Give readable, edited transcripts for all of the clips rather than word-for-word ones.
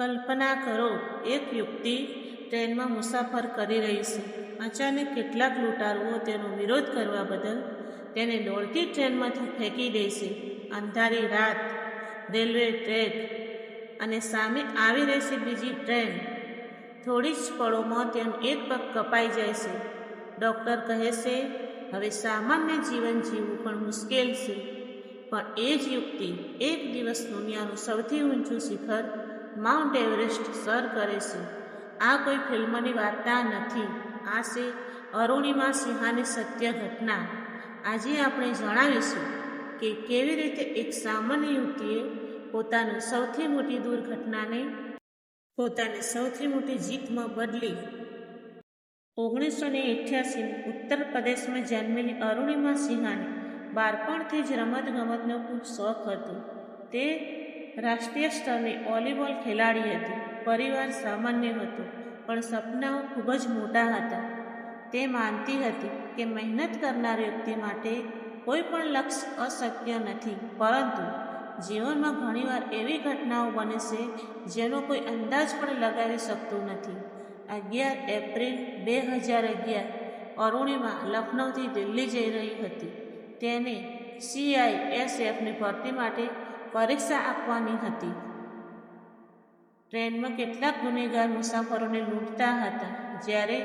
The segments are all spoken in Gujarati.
કલ્પના કરો, એક યુવતી ટ્રેનમાં મુસાફર કરી રહી છે. અચાનક કેટલાક લૂંટારુઓ તેનો વિરોધ કરવા બદલ તેને દોડતી ટ્રેનમાંથી ફેંકી દે છે. અંધારી રાત, રેલવે ટ્રેક અને સામે આવી રહી છે બીજી ટ્રેન. થોડી જ પળોમાં તેનો એક પગ કપાઈ જાય છે. ડૉક્ટર કહે છે, હવે સામાન્ય જીવન જીવવું પણ મુશ્કેલ છે. પણ એ જ યુવતી એક દિવસ દુનિયાનું સૌથી ઊંચું શિખર માઉન્ટ એવરેસ્ટ સર કરે છે. આ કોઈ ફિલ્મની વાર્તા નથી, આ છે અરુણિમા સિંહાની સત્ય ઘટના. આજે આપણે જણાવીશું કે કેવી રીતે એક સામાન્ય યુવતીએ પોતાની સૌથી મોટી દુર્ઘટનાને પોતાની સૌથી મોટી જીતમાં બદલી. 1988 ઉત્તર પ્રદેશમાં જન્મેલી અરુણિમા સિંહાને બાળપણથી જ રમતગમતનો ખૂબ શોખ હતો. તે રાષ્ટ્રીય સ્તરની વોલીબોલ ખેલાડી હતી. પરિવાર સામાન્ય હતો, પણ સપનાઓ ખૂબ જ મોટા હતા. તે માનતી હતી કે મહેનત કરનાર વ્યક્તિ માટે કોઈ પણ લક્ષ્ય અશક્ય નથી. પરંતુ જીવનમાં ઘણીવાર એવી ઘટનાઓ બને છે જેનો કોઈ અંદાજ પણ લગાવી શકતું નથી. 11 એપ્રિલ 2011 અરુણિમા લખનૌથી દિલ્હી જઈ રહી હતી. તેને CISFની ભરતી માટે પરીક્ષા આપવાની હતી. ટ્રેનમાં કેટલાક ગુનેગાર મુસાફરોને લૂંટતા હતા. જ્યારે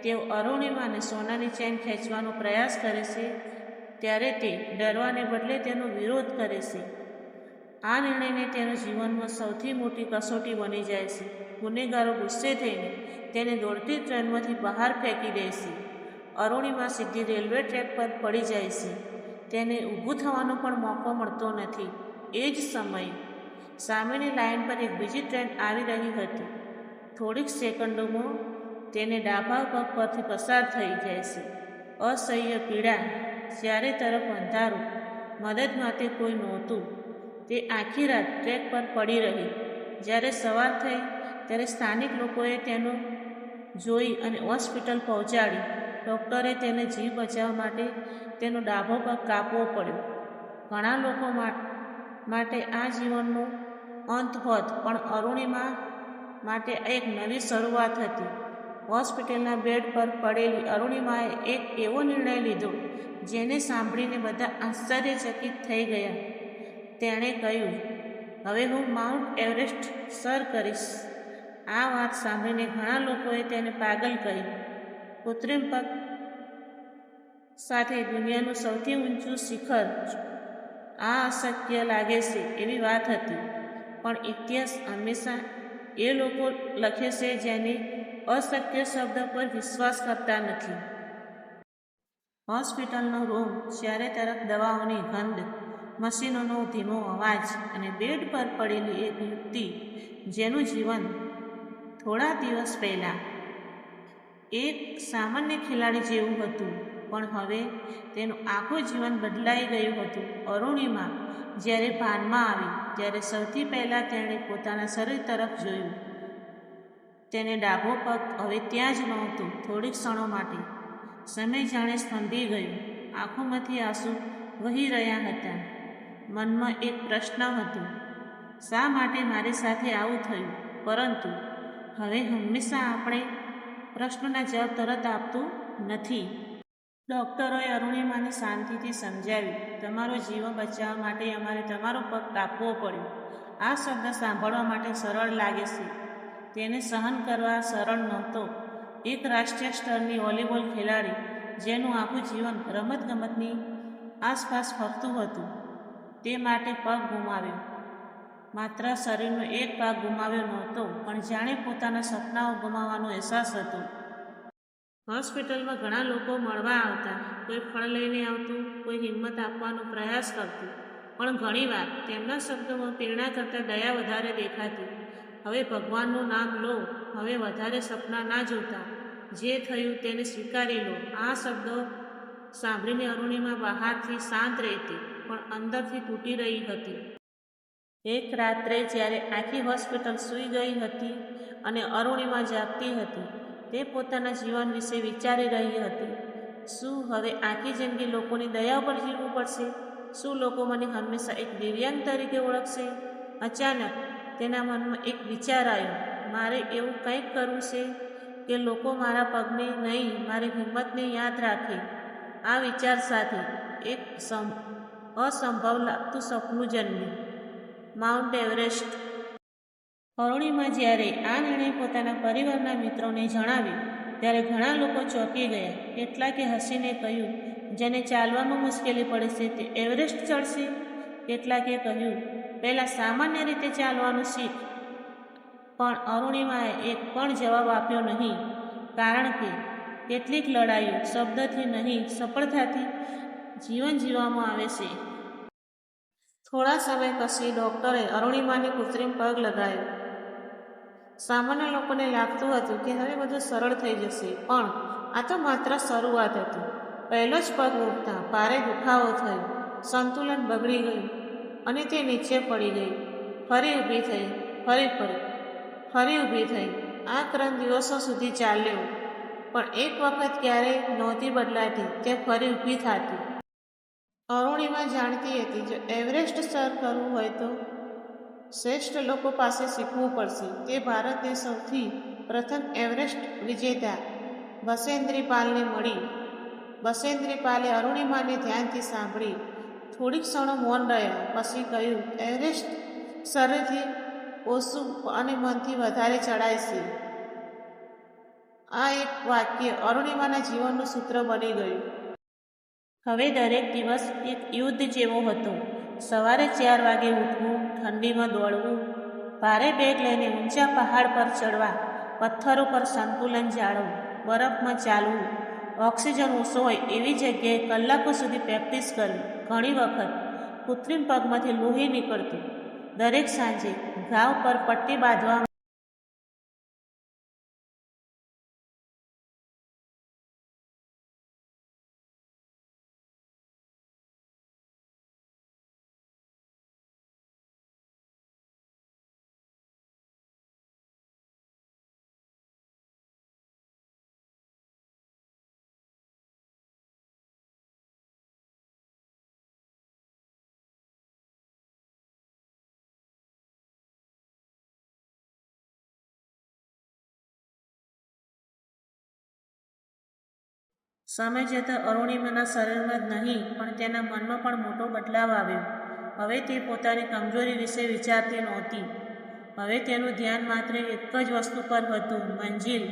તેઓ અરુણિમાને સોનાની ચેન ખેંચવાનો પ્રયાસ કરે છે, ત્યારે તે ડરવાને બદલે તેનો વિરોધ કરે છે. આ નિર્ણયને તેના જીવનમાં સૌથી મોટી કસોટી બની જાય છે. ગુનેગારો ગુસ્સે થઈને તેને દોડતી ટ્રેનમાંથી બહાર ફેંકી દે છે. અરુણિમા સીધી રેલવે ટ્રેક પર પડી જાય છે. તેને ઊભું થવાનો પણ મોકો મળતો નથી. એ જ સમયે સામેની લાઇન પર એક બીજી ટ્રેન આવી રહી હતી. થોડીક સેકન્ડોમાં તેને ડાબા પગ પરથી પસાર થઈ જાય છે. અસહ્ય પીડા, ચારે તરફ અંધારું, મદદ માટે કોઈ નહોતું. તે આખી રાત ટ્રેક પર પડી રહી. જ્યારે સવાર થઈ ત્યારે સ્થાનિક લોકોએ તેને જોઈ અને હોસ્પિટલ પહોંચાડી. ડૉક્ટરે તેને જીવ બચાવવા માટે તેનો ડાબો પગ કાપવો પડ્યો. ઘણા લોકો માટે આ જીવનનો અંત હોત, પણ અરુણિમા માટે એક નવી શરૂઆત હતી. હોસ્પિટલના બેડ પર પડેલી અરુણિમાએ એક એવો નિર્ણય લીધો જેને સાંભળીને બધા આશ્ચર્યચકિત થઈ ગયા. તેણે કહ્યું, હવે હું માઉન્ટ એવરેસ્ટ સર કરીશ. આ વાત સાંભળીને ઘણા લોકોએ તેને પાગલ કહી. કૃત્રિમ પગ સાથે દુનિયાનું સૌથી ઊંચું શિખર, આ અશક્ય લાગે છે એવી વાત હતી. પણ ઇતિહાસ હંમેશા એ લોકો લખે છે જેને અશક્ય શબ્દ પર વિશ્વાસ કરતા નથી. હોસ્પિટલનો રૂમ, ચારે તરફ દવાઓની ગંધ, મશીનોનો ધીમો અવાજ અને બેડ પર પડેલી એક યુવતી જેનું જીવન થોડા દિવસ પહેલાં એક સામાન્ય ખેલાડી જેવું હતું, પણ હવે તેનું આખું જીવન બદલાઈ ગયું હતું. અરુણિમા જ્યારે ભાનમાં આવી ત્યારે સૌથી પહેલાં તેણે પોતાના શરીર તરફ જોયું. તેને ડાબો પગ હવે ત્યાં જ નહોતું. થોડીક ક્ષણો માટે સમય જાણે સ્તંભી ગયો. આંખોમાંથી આંસુ વહી રહ્યા હતા. મનમાં એક પ્રશ્ન હતો, શા માટે મારી સાથે આવું થયું? પરંતુ હવે હંમેશા આપણે પ્રશ્નોના જવાબ તરત આપતું નથી. ડૉક્ટરોએ અરુણિમાને શાંતિથી સમજાવ્યું, તમારો જીવ બચાવવા માટે અમારે તમારો પગ કાપવો પડ્યો. આ શબ્દ સાંભળવા માટે સરળ લાગે છે, તેને સહન કરવા સરળ નહોતો. એક રાષ્ટ્રીય સ્તરની વોલીબોલ ખેલાડી જેનું આખું જીવન રમતગમતની આસપાસ ફરતું હતું, તે માટે પગ ગુમાવ્યો. માત્ર શરીરનો એક ભાગ ગુમાવ્યો નહોતો, પણ જાણે પોતાના સપનાઓ ગુમાવવાનો અહેસાસ હતો. હોસ્પિટલમાં ઘણા લોકો મળવા આવતા. કોઈ ફળ લઈને આવતું, કોઈ હિંમત આપવાનો પ્રયાસ કરતું, પણ ઘણીવાર તેમના શબ્દોમાં પ્રેરણા કરતાં દયા વધારે દેખાતી. હવે ભગવાનનું નામ લો, હવે વધારે સપના ના જોતા, જે થયું તેને સ્વીકારી લો. આ શબ્દો સાંભળીને અરુણિમા બહારથી શાંત રહેતી, પણ અંદરથી તૂટી રહી હતી. એક રાત્રે જ્યારે આખી હોસ્પિટલ સૂઈ ગઈ હતી અને અરુણિમા જાગતી હતી, તે પોતાના જીવન વિશે વિચારી રહી હતી. શું હવે આખી જિંદગી લોકોની દયા પર જીવવું પડશે? શું લોકો મને હંમેશા એક દિવ્યાંગ તરીકે ઓળખશે? અચાનક તેના મનમાં એક વિચાર આવ્યો, મારે એવું કંઈક કરવું છે કે લોકો મારા પગને નહીં, મારી હિંમતને યાદ રાખે. આ વિચાર સાથે એક અસંભવ લાગતું સપનું જન્મ્યું, માઉન્ટ એવરેસ્ટ. અરુણિમા જ્યારે આ નિર્ણય પોતાના પરિવારના મિત્રોને જણાવ્યો ત્યારે ઘણા લોકો ચોંકી ગયા. કેટલાકે હસીને કહ્યું, જેને ચાલવામાં મુશ્કેલી પડે છે તે એવરેસ્ટ ચડશે. કેટલાકે કહ્યું, પહેલાં સામાન્ય રીતે ચાલવાનું શીખ. પણ અરુણિમાએ એક પણ જવાબ આપ્યો નહીં, કારણ કે કેટલીક લડાઈઓ શબ્દથી નહીં, સફળતાથી જીવન જીવવામાં આવે છે. થોડા સમય પછી ડૉક્ટરે અરુણિમાને કૃત્રિમ પગ લગાવ્યો. સામાન્ય લોકોને લાગતું હતું કે હવે બધું સરળ થઈ જશે, પણ આ તો માત્ર શરૂઆત હતી. પહેલો જ પગ મૂકતા ભારે દુખાવો થયો, સંતુલન બગડી ગયું અને તે નીચે પડી ગઈ. ફરી ઊભી થઈ, ફરી ઊભી થઈ. આ ક્રમ દિવસો સુધી ચાલ્યો, પણ એક વખત ક્યારેય નહોતી બદલાતી, તે ફરી ઊભી થતી. અરુણિમા જાણતી હતી, જો એવરેસ્ટ સર કરવું હોય તો શ્રેષ્ઠ લોકો પાસે શીખવું પડશે. તે ભારતની સૌથી પ્રથમ એવરેસ્ટ વિજેતા બસેન્દ્રી પાલને મળી. બસેન્દ્રી પાલે અરુણિમાને ધ્યાનથી સાંભળી. થોડીક ક્ષણો મૌન રહ્યા, પછી કહ્યું, એવરેસ્ટ શરીરથી ઓછું અને મનથી વધારે ચડાય છે. આ એક વાક્ય અરુણિમાના જીવનનું સૂત્ર બની ગયું. હવે દરેક દિવસ એક યુદ્ધ જેવો હતો. સવારે 4 વાગે ઉઠવું, ઠંડીમાં દોડવું, ભારે બેગ લઈને ઊંચા પહાડ પર ચડવા, પથ્થરો પર સંતુલન જાળવવું, બરફમાં ચાલવું, ઓક્સિજન ઓછો હોય એવી જગ્યાએ કલાકો સુધી પ્રેક્ટિસ કરવી. ઘણી વખત કૃત્રિમ પગમાંથી લોહી નીકળતું. દરેક સાંજે ઘાવ પર પટ્ટી બાંધવા. સમય જતાં અરુણિમાના શરીરમાં જ નહીં, પણ તેના મનમાં પણ મોટો બદલાવ આવ્યો. હવે તે પોતાની કમજોરી વિશે વિચારતી નહોતી. હવે તેનું ધ્યાન માત્ર એક જ વસ્તુ પર હતું, મંજિલ.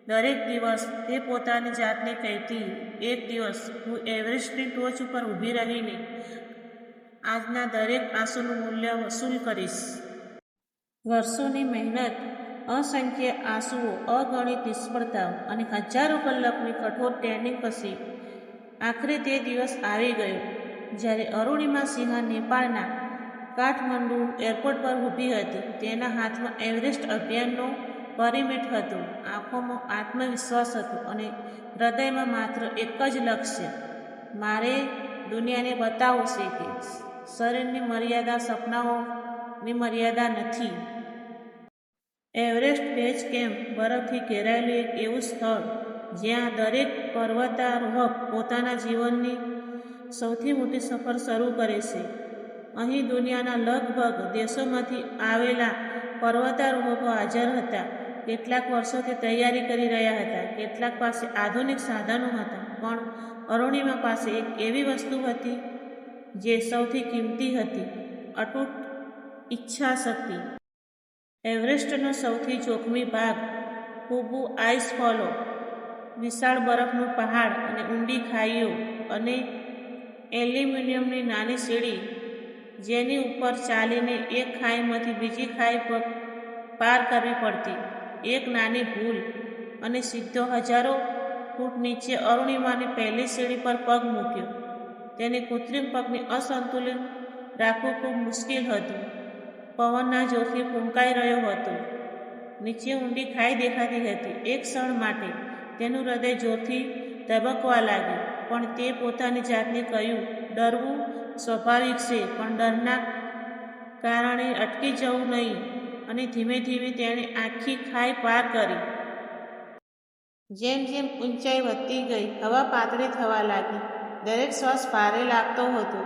દરેક દિવસ તે પોતાની જાતને કહેતી, એક દિવસ હું એવરેસ્ટની ટોચ ઉપર ઊભી રહીને આજના દરેક આંસુનું મૂલ્ય વસૂલ કરીશ. વર્ષોની મહેનત, અસંખ્ય આંસુઓ, અગણિત નિષ્ફળતાઓ અને હજારો કલાકની કઠોર ટ્રેનિંગ પછી આખરે તે દિવસ આવી ગયો જ્યારે અરુણિમા સિંહા નેપાળના કાઠમંડુ એરપોર્ટ પર ઊભી હતી. તેના હાથમાં એવરેસ્ટ અભિયાનનો પરિમેટ હતો, આંખોમાં આત્મવિશ્વાસ હતો અને હૃદયમાં માત્ર એક જ લક્ષ્ય, મારે દુનિયાને બતાવવું છે કે શરીરની મર્યાદા સપનાઓની મર્યાદા નથી. એવરેસ્ટ બેઝ કેમ્પ બરફથી ઘેરાયેલું એક એવું સ્થળ જ્યાં દરેક પર્વતારોહક પોતાના જીવનની સૌથી મોટી સફર શરૂ કરે છે. અહીં દુનિયાના લગભગ દેશોમાંથી આવેલા પર્વતારોહકો હાજર હતા. કેટલાક વર્ષોથી તૈયારી કરી રહ્યા હતા, કેટલાક પાસે આધુનિક સાધનો હતા, પણ અરુણિમા પાસે એક એવી વસ્તુ હતી જે સૌથી કિંમતી હતી, અતૂટ ઈચ્છાશક્તિ. એવરેસ્ટનો સૌથી જોખમી ભાગ, ખુબુ આઈસ ફોલો, વિશાળ બરફનો પહાડ અને ઊંડી ખાઈઓ અને એલ્યુમિનિયમની નાની સીડી જેની ઉપર ચાલીને એક ખાઈમાંથી બીજી ખાઈ પાર કરવી પડતી. એક નાની ભૂલ અને સીધો હજારો ફૂટ નીચે અરુણિમાને પહેલી સીડી પર પગ મૂક્યો. તેને કૃત્રિમ પગને અસંતુલિત રાખવું ખૂબ મુશ્કેલ હતું. પવનના જોરથી ફૂંકાઈ રહ્યો હતો. નીચે ઊંડી ખાઈ દેખાતી હતી. એક ક્ષણ માટે તેનું હૃદય જોરથી ધબકવા લાગ્યું, પણ તે પોતાની જાતને કહ્યું, ડરવું સ્વાભાવિક છે, પણ ડરના કારણે અટકી જવું નહીં. અને ધીમે ધીમે તેણે આખી ખાઈ પાર કરી. જેમ જેમ ઊંચાઈ વધતી ગઈ, હવા પાતળી થવા લાગી. દરેક શ્વાસ ભારે લાગતો હતો.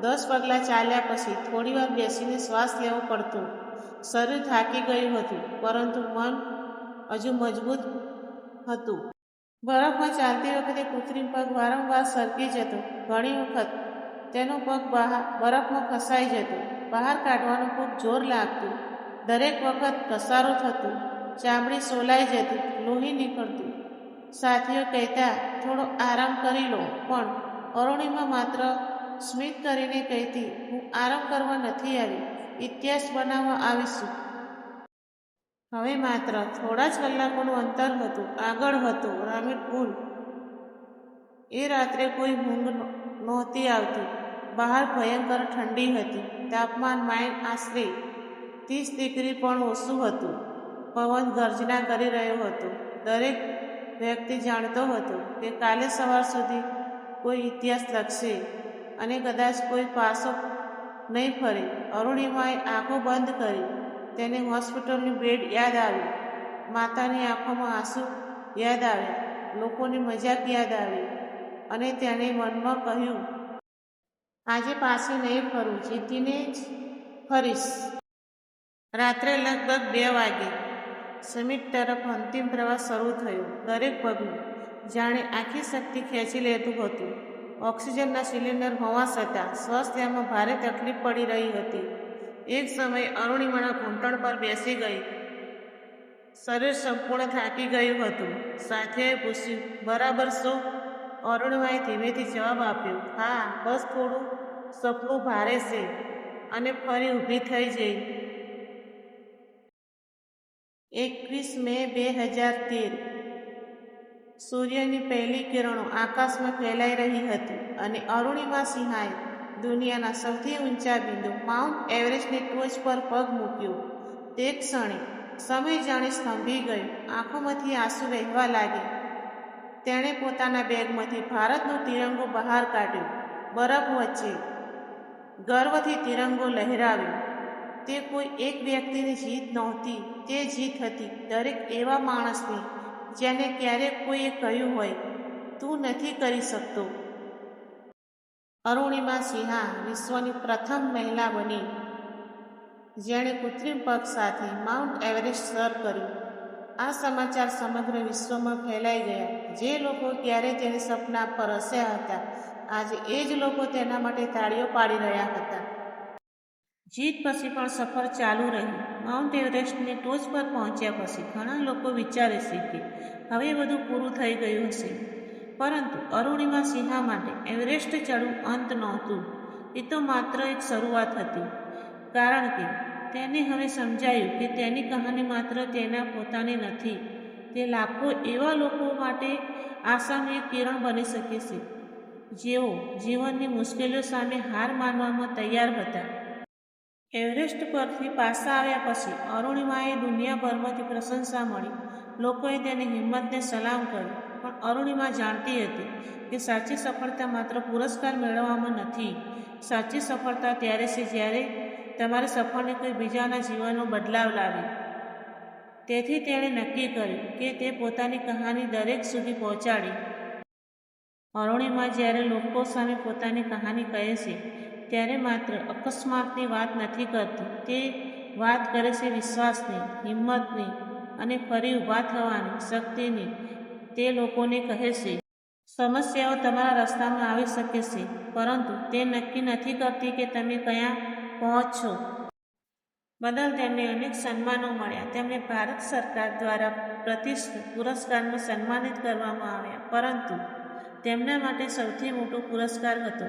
10 પગલાં ચાલ્યા પછી થોડીવાર બેસીને શ્વાસ લેવો પડતો. શરીર થાકી ગયું હતું, પરંતુ મન હજુ મજબૂત હતું. બરફમાં ચાલતી વખતે કૃત્રિમ પગ વારંવાર સરકી જતો. ઘણી વખત તેનો પગ બરફમાં ફસાઈ જતો. બહાર કાઢવાનું ખૂબ જોર લાગતું. દરેક વખત ઘસારો થતો, ચામડી સોલાઈ જતી, લોહી નીકળતું. સાથીઓ કહેતા, થોડો આરામ કરી લો, પણ અરુણિમા માત્ર સ્મિત કરીને કહેતી, હું આરામ કરવા નથી આવી, ઇતિહાસ બનાવવા આવી છું. હવે માત્ર થોડા જ કલાકોનું અંતર હતું. આગળ હતો રામીટ પુલ. એ રાત્રે કોઈ ઊંઘ નહોતી આવતી. બહાર ભયંકર ઠંડી હતી. તાપમાન આશરે 30 ડિગ્રી પણ ઓછું હતું. પવન ગર્જના કરી રહ્યો હતો. દરેક વ્યક્તિ જાણતો હતો કે કાલે સવાર સુધી કોઈ ઇતિહાસ લખશે અને કદાચ કોઈ પાછો નહીં ફરે. અરુણિમાએ આંખો બંધ કરી. તેને હોસ્પિટલનું બેડ યાદ આવ્યું. માતાની આંખોમાં આંસુ યાદ આવ્યા. લોકોની મજાક યાદ આવી. અને તેણે મનમાં કહ્યું, આજે પાછી નહીં ફરું, જીતીને જ ફરીશ. રાત્રે લગભગ 2 વાગે સમિટ તરફ અંતિમ પ્રવાસ શરૂ થયો. દરેક પગલું જાણે આખી શક્તિ ખેંચી લેતું હતું. ઓક્સિજનના સિલિન્ડર હોવા છતાં શ્વાસ લેવામાં ભારે તકલીફ પડી રહી હતી. એક સમયે અરુણિમાના ઘૂંટણ પર બેસી ગઈ. શરીર સંપૂર્ણ થાકી ગયું હતું. સાથીએ પૂછ્યું, બરાબર છો? અરુણિમાએ ધીમેથી જવાબ આપ્યો, હા, બસ થોડું સપનું ભારે છે. અને ફરી ઊભી થઈ જઈ. 21 મે 2013. સૂર્યની પહેલી કિરણો આકાશમાં ફેલાઈ રહી હતી અને અરુણિમા સિંહાએ દુનિયાના સૌથી ઊંચા બિંદુ માઉન્ટ એવરેસ્ટની ટોચ પર પગ મૂક્યો. તે ક્ષણે સમય જાણે સ્તંભી ગયો. આંખોમાંથી આંસુ વહેવા લાગ્યા. તેણે પોતાના બેગમાંથી ભારતનો તિરંગો બહાર કાઢ્યો. બરફ વચ્ચે ગર્વથી તિરંગો લહેરાવ્યો. તે કોઈ એક વ્યક્તિની જીત નહોતી, તે જીત હતી દરેક એવા માણસની જેને ક્યારેક કોઈએ કહ્યું હોય, તું નથી કરી શકતો. અરુણિમા સિંહા વિશ્વની પ્રથમ મહિલા બની જેણે કૃત્રિમ પગ સાથે માઉન્ટ એવરેસ્ટ સર કર્યું. આ સમાચાર સમગ્ર વિશ્વમાં ફેલાઈ ગયા. જે લોકો ક્યારેય તેના સપના પર હસ્યા હતા, આજે એ જ લોકો તેના માટે તાળીઓ પાડી રહ્યા હતા. જીત પછી પણ સફર ચાલુ રહી. માઉન્ટ એવરેસ્ટની ટોચ પર પહોંચ્યા પછી ઘણા લોકો વિચારે છે કે હવે બધું પૂરું થઈ ગયું હશે. પરંતુ અરુણિમા સિંહા માટે એવરેસ્ટ ચડવું અંત નહોતું. એ તો માત્ર એક શરૂઆત હતી. કારણ કે તેને હવે સમજાયું કે તેની કહાની માત્ર તેના પોતાની નથી. તે લાખો એવા લોકો માટે આશાનું એક કિરણ બની શકે છે, જેઓ જીવનની મુશ્કેલીઓ સામે હાર માનવામાં તૈયાર હતા. એવરેસ્ટ પરથી પાછા આવ્યા પછી અરુણિમાએ દુનિયાભરમાંથી પ્રશંસા મળી. લોકોએ તેની હિંમતને સલામ કરી. પણ અરુણિમા જાણતી હતી કે સાચી સફળતા માત્ર પુરસ્કાર મેળવવામાં નથી. સાચી સફળતા ત્યારે છે જ્યારે તમારા સફળને કોઈ બીજાના જીવનનો બદલાવ લાવે. તેથી તેણે નક્કી કર્યું કે તે પોતાની કહાની દરેક સુધી પહોંચાડી. અરુણિમા જ્યારે લોકો સામે પોતાની કહાની કહે છે, ત્યારે માત્ર અકસ્માતની વાત નથી કરતી. તે વાત કરે છે વિશ્વાસની, હિંમતની અને ફરી ઊભા થવાની શક્તિની. તે લોકોને કહે છે, સમસ્યાઓ તમારા રસ્તામાં આવી શકે છે, પરંતુ તે નક્કી નથી કરતી કે તમે ક્યાં પહોંચશો. બદલ તેમને અનેક સન્માનો મળ્યા. તેમને ભારત સરકાર દ્વારા પ્રતિષ્ઠિત પુરસ્કારમાં સન્માનિત કરવામાં આવ્યા. પરંતુ તેમના માટે સૌથી મોટો પુરસ્કાર હતો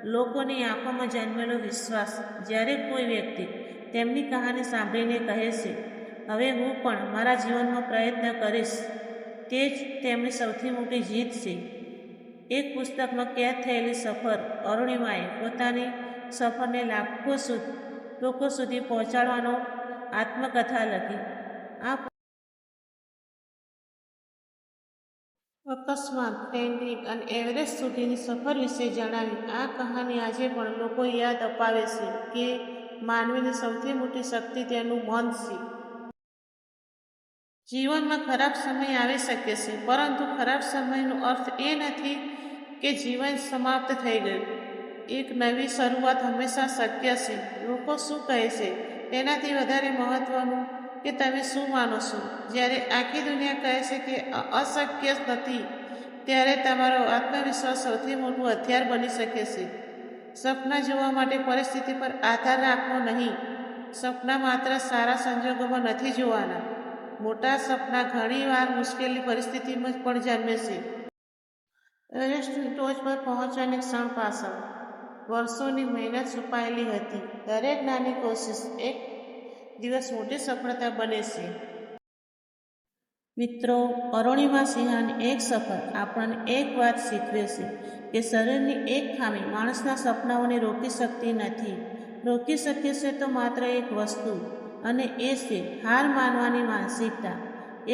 લોકોની આંખોમાં જન્મેલો વિશ્વાસ. જ્યારે કોઈ વ્યક્તિ તેમની કહાની સાંભળીને કહે છે, હવે હું પણ મારા જીવનમાં પ્રયત્ન કરીશ, તે જ તેમની સૌથી મોટી જીત છે. એક પુસ્તકમાં કેદ થયેલી સફર. અરુણિમાએ પોતાની સફરને લાખો લોકો સુધી પહોંચાડવાનો આત્મકથા લખી. આ અકસ્માત, ટ્રેન્ડિંગ અને એવરેસ્ટ સુધીની સફર વિશે જણાવી. આ કહાની આજે પણ લોકો યાદ અપાવે છે કે માનવીની સૌથી મોટી શક્તિ તેનું મન છે. જીવનમાં ખરાબ સમય આવી શકે છે, પરંતુ ખરાબ સમયનો અર્થ એ નથી કે જીવન સમાપ્ત થઈ ગયું. એક નવી શરૂઆત હંમેશા શક્ય છે. લોકો શું કહે છે તેનાથી વધારે મહત્વનું કે તમે શું માનો છો. જ્યારે આખી દુનિયા કહે છે કે અશક્ય નથી, ત્યારે તમારો આત્મવિશ્વાસ સૌથી મોટું હથિયાર બની શકે છે. સપના જોવા માટે પરિસ્થિતિ પર આધાર રાખવો નહીં. સપના માત્ર સારા સંજોગોમાં નથી જોવાના. મોટા સપના ઘણીવાર મુશ્કેલી પરિસ્થિતિમાં પણ જન્મે છે. એવરેસ્ટની ટોચ પર પહોંચવાની ક્ષણ પાછળ વર્ષોની મહેનત છુપાયેલી હતી. દરેક નાની કોશિશ એક દિવસ મોટી સફળતા બને છે. મિત્રો, અરુણિમા સિંહાની એક સફર આપણને એક વાત શીખવે છે કે શરીરની એક ખામી માણસના સપનાઓને રોકી શકતી નથી. રોકી શકે છે તો માત્ર એક વસ્તુ, અને એ છે હાર માનવાની માનસિકતા.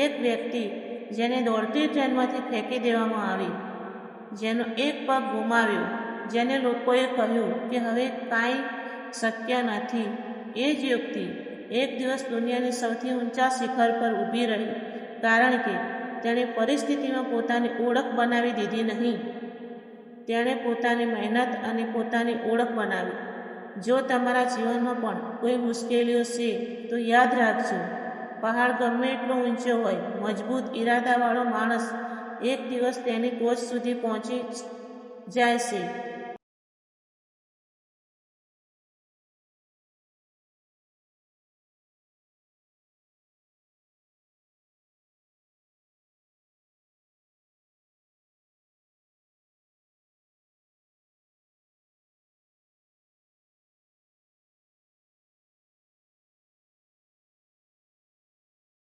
એક વ્યક્તિ જેને દોડતી ટ્રેનમાંથી ફેંકી દેવામાં આવી, જેનો એક પગ ગુમાવ્યો, જેને લોકોએ કહ્યું કે હવે કાંઈ શક્ય નથી, એ જ વ્યક્તિ એક દિવસ દુનિયાની સૌથી ઊંચા શિખર પર ઊભી રહી, કારણ કે તેણે પરિસ્થિતિમાં પોતાની ઓળખ બનાવી દીધી નહીં. તેણે પોતાની મહેનત અને પોતાની ઓળખ બનાવી. જો તમારા જીવનમાં પણ કોઈ મુશ્કેલીઓ છે તો યાદ રાખજો, પહાડ ગમે એટલો ઊંચો હોય, મજબૂત ઈરાદાવાળો માણસ એક દિવસ તેની ટોચ સુધી પહોંચી જાય છે.